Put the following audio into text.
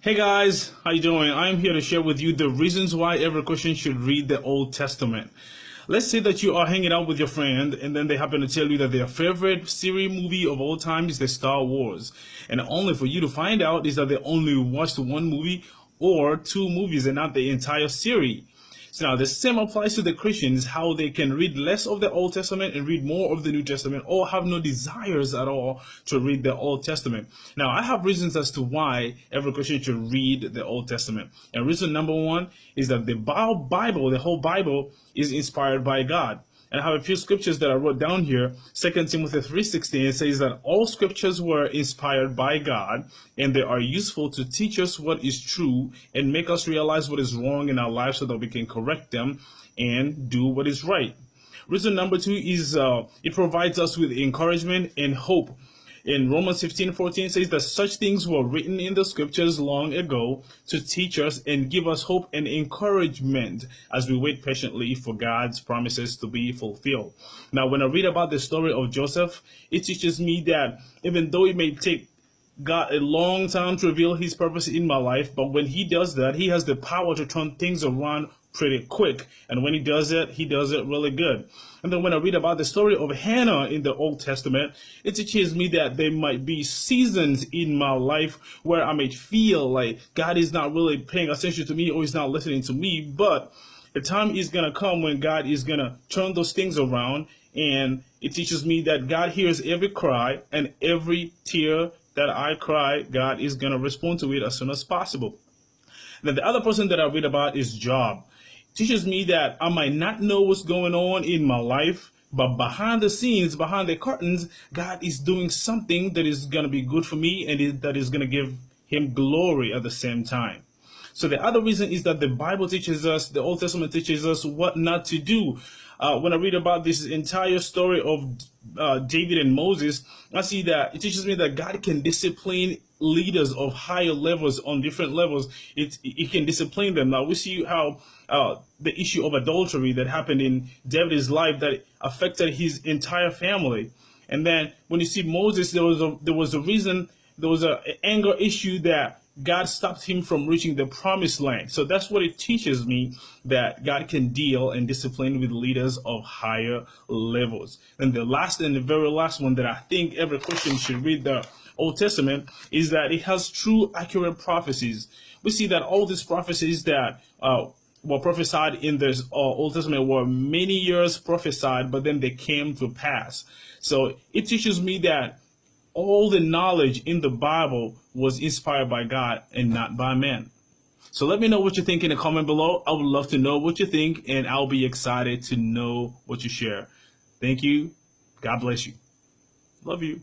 Hey guys, how you doing? I am here to share with you the reasons why every Christian should read the Old Testament. Let's say that you are hanging out with your friend and then they happen to tell you that their favorite series movie of all time is the Star Wars. And only for you to find out is that they only watched one movie or two movies and not the entire series. So now the same applies to the Christians, how they can read less of the Old Testament and read more of the New Testament, or have no desires at all to read the Old Testament. Now I have reasons as to why every Christian should read the Old Testament. And reason number one is that the Bible, the whole Bible, is inspired by God. And I have a few scriptures that I wrote down here. 2 Timothy 3:16 says that all scriptures were inspired by God and they are useful to teach us what is true and make us realize what is wrong in our lives so that we can correct them and do what is right. Reason number two is it provides us with encouragement and hope. In Romans 15:14 says that such things were written in the scriptures long ago to teach us and give us hope and encouragement as we wait patiently for God's promises to be fulfilled. Now, when I read about the story of Joseph, it teaches me that even though it may take God a long time to reveal his purpose in my life, but when he does that, he has the power to turn things around pretty quick. And when he does it really good. And then when I read about the story of Hannah in the Old Testament, it teaches me that there might be seasons in my life where I might feel like God is not really paying attention to me or he's not listening to me, but the time is going to come when God is going to turn those things around. And it teaches me that God hears every cry and every tear that I cry, God is going to respond to it as soon as possible. Then the other person that I read about is Job. Teaches me that I might not know what's going on in my life, but behind the scenes, behind the curtains, God is doing something that is going to be good for me and that is going to give him glory at the same time. So the other reason is that the Bible teaches us, the Old Testament teaches us what not to do. When I read about this entire story of David and Moses, I see that it teaches me that God can discipline leaders of higher levels on different levels. It can discipline them. Now we see how the issue of adultery that happened in David's life that affected his entire family. And then when you see Moses, there was an anger issue that God stopped him from reaching the promised land. So that's what it teaches me, that God can deal and discipline with leaders of higher levels. And the last and the very last one that I think every Christian should read the Old Testament is that it has true, accurate prophecies. We see that all these prophecies that were prophesied in the Old Testament were many years prophesied, but then they came to pass. So it teaches me that all the knowledge in the Bible was inspired by God and not by man. So let me know what you think in the comment below. I would love to know what you think, and I'll be excited to know what you share. Thank you. God bless you. Love you.